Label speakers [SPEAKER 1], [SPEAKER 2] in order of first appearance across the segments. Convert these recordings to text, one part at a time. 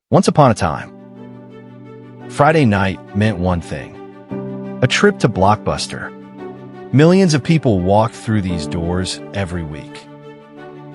[SPEAKER 1] Once upon a time, Friday night meant one thing: a trip to Blockbuster. Millions of people walked through these doors every week,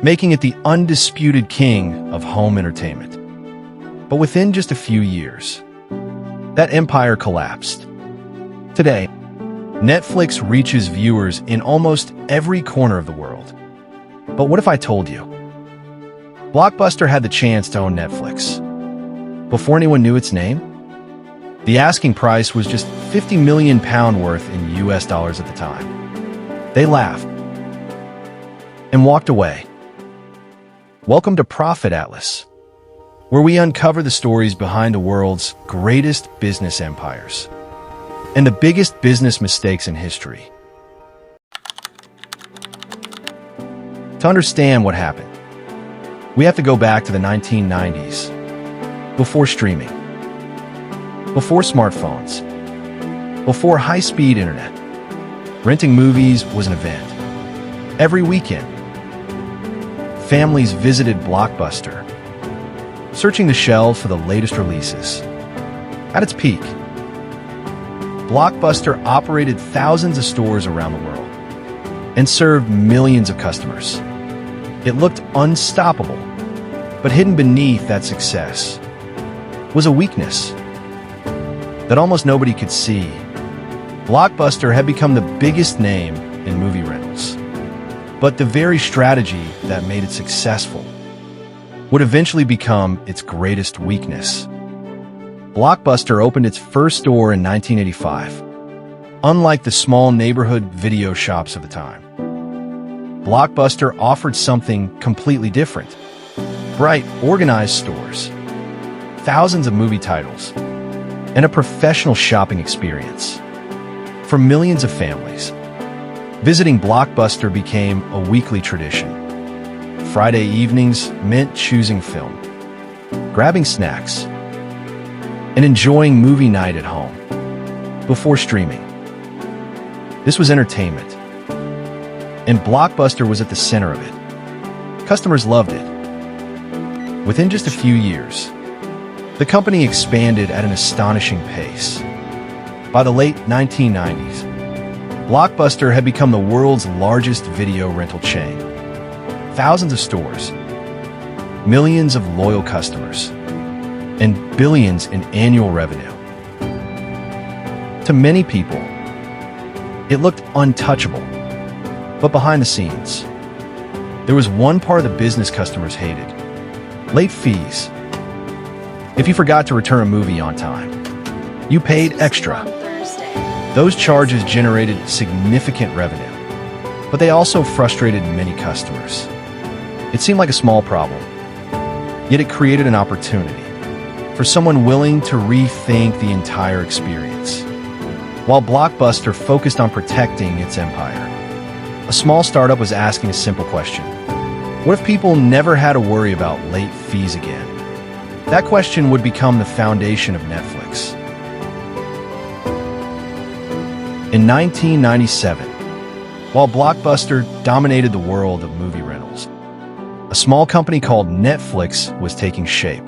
[SPEAKER 1] making it the undisputed king of home entertainment. But within just a few years, that empire collapsed. Today, Netflix reaches viewers in almost every corner of the world. But what if I told you Blockbuster had the chance to own Netflix before anyone knew its name? The asking price was just £50 million worth in US dollars at the time. They laughed and walked away. Welcome to Profit Atlas, where we uncover the stories behind the world's greatest business empires and the biggest business mistakes in history. To understand what happened, we have to go back to the 1990s, before streaming, before smartphones, before high-speed internet. Renting movies was an event. Every weekend, families visited Blockbuster, searching the shelves for the latest releases. At its peak, Blockbuster operated thousands of stores around the world and served millions of customers. It looked unstoppable, but hidden beneath that success was a weakness that almost nobody could see. Blockbuster had become the biggest name in movie rentals, but the very strategy that made it successful would eventually become its greatest weakness. Blockbuster opened its first store in 1985. Unlike the small neighborhood video shops of the time, Blockbuster offered something completely different. Bright, organized stores, thousands of movie titles, and a professional shopping experience. For millions of families, visiting Blockbuster became a weekly tradition. Friday evenings meant choosing film, grabbing snacks, and enjoying movie night at home before streaming. This was entertainment, and Blockbuster was at the center of it. Customers loved it. Within just a few years, the company expanded at an astonishing pace. By the late 1990s, Blockbuster had become the world's largest video rental chain. Thousands of stores, millions of loyal customers, and billions in annual revenue. To many people, it looked untouchable. But behind the scenes, there was one part of the business customers hated: late fees. If you forgot to return a movie on time, you paid extra. Those charges generated significant revenue, but they also frustrated many customers. It seemed like a small problem, yet it created an opportunity for someone willing to rethink the entire experience. While Blockbuster focused on protecting its empire, a small startup was asking a simple question: what if people never had to worry about late fees again? That question would become the foundation of Netflix. In 1997, while Blockbuster dominated the world of movie rentals, a small company called Netflix was taking shape.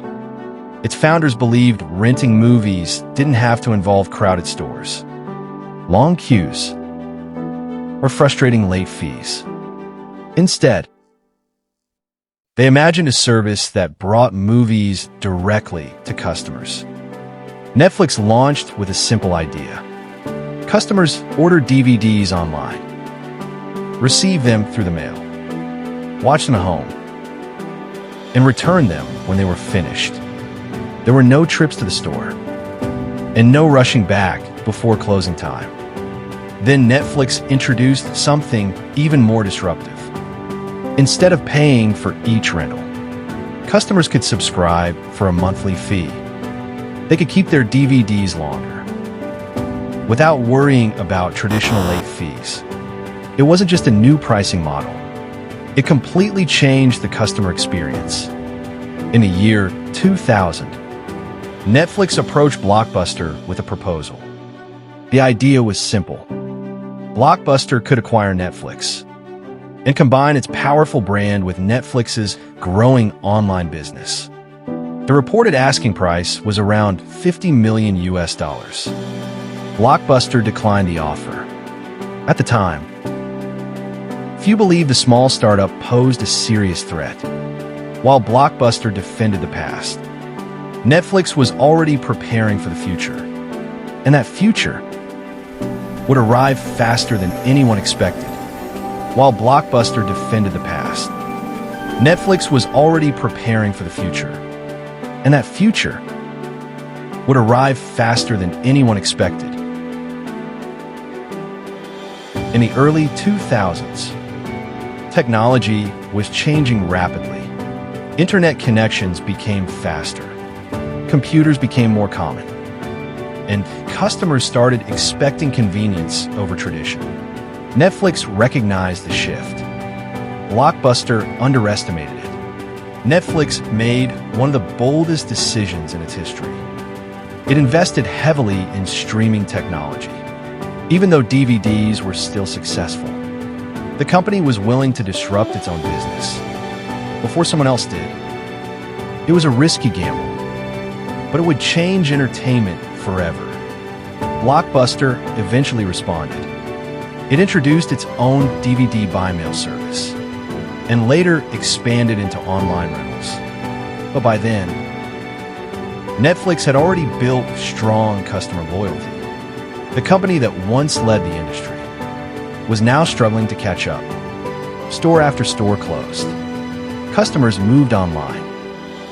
[SPEAKER 1] Its founders believed renting movies didn't have to involve crowded stores, long queues, or frustrating late fees. Instead, they imagined a service that brought movies directly to customers. Netflix launched with a simple idea. Customers ordered DVDs online, received them through the mail, watched them at home, and returned them when they were finished. There were no trips to the store, and no rushing back before closing time. Then Netflix introduced something even more disruptive. Instead of paying for each rental, customers could subscribe for a monthly fee. They could keep their DVDs longer, without worrying about traditional late fees. It wasn't just a new pricing model. It completely changed the customer experience. In the year 2000, Netflix approached Blockbuster with a proposal. The idea was simple. Blockbuster could acquire Netflix and combine its powerful brand with Netflix's growing online business. The reported asking price was around $50 million US. Blockbuster declined the offer. At the time, few believed the small startup posed a serious threat, while Blockbuster defended the past. Netflix was already preparing for the future, and that future would arrive faster than anyone expected. While Blockbuster defended the past, Netflix was already preparing for the future, and that future would arrive faster than anyone expected. In the early 2000s, technology was changing rapidly. Internet connections became faster. Computers became more common. And customers started expecting convenience over tradition. Netflix recognized the shift. Blockbuster underestimated it. Netflix made one of the boldest decisions in its history. It invested heavily in streaming technology. Even though DVDs were still successful, the company was willing to disrupt its own business before someone else did. It was a risky gamble, but it would change entertainment forever. Blockbuster eventually responded. It introduced its own DVD buy-mail service and later expanded into online rentals. But by then, Netflix had already built strong customer loyalty. The company that once led the industry was now struggling to catch up. Store after store closed. Customers moved online.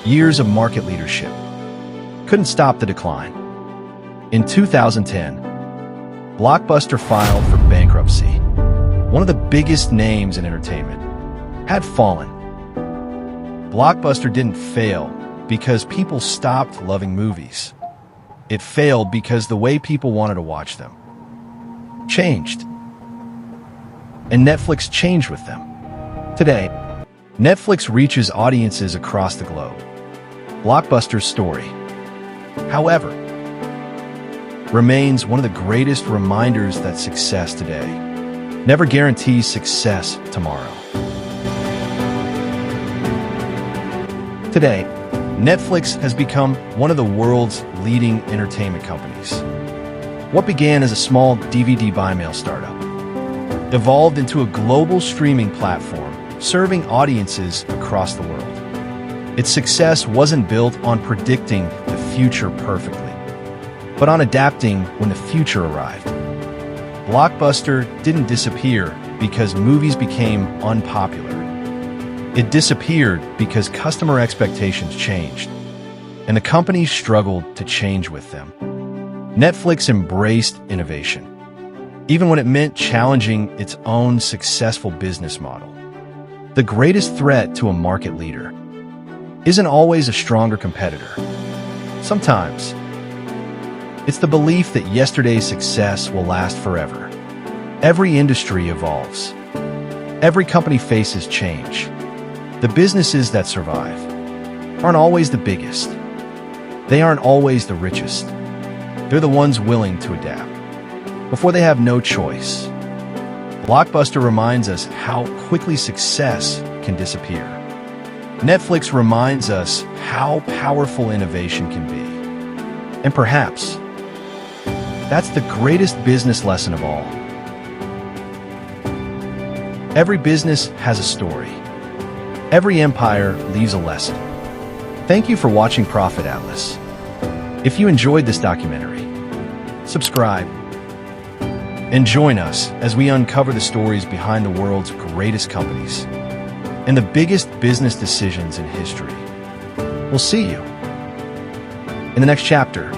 [SPEAKER 1] Years of market leadership couldn't stop the decline. In 2010, Blockbuster filed for bankruptcy. One of the biggest names in entertainment had fallen. Blockbuster didn't fail because people stopped loving movies. It failed because the way people wanted to watch them changed. And Netflix changed with them. Today, Netflix reaches audiences across the globe. Blockbuster's story, however, remains one of the greatest reminders that success today never guarantees success tomorrow. Today, Netflix has become one of the world's leading entertainment companies. What began as a small DVD buy-mail startup evolved into a global streaming platform serving audiences across the world. Its success wasn't built on predicting the future perfectly, but on adapting when the future arrived. Blockbuster didn't disappear because movies became unpopular. It disappeared because customer expectations changed, and the company struggled to change with them. Netflix embraced innovation, even when it meant challenging its own successful business model. The greatest threat to a market leader isn't always a stronger competitor. Sometimes, it's the belief that yesterday's success will last forever. Every industry evolves. Every company faces change. The businesses that survive aren't always the biggest. They aren't always the richest. They're the ones willing to adapt before they have no choice. Blockbuster reminds us how quickly success can disappear. Netflix reminds us how powerful innovation can be. And perhaps that's the greatest business lesson of all. Every business has a story. Every empire leaves a lesson. Thank you for watching Profit Atlas. If you enjoyed this documentary, subscribe and join us as we uncover the stories behind the world's greatest companies and the biggest business decisions in history. We'll see you in the next chapter.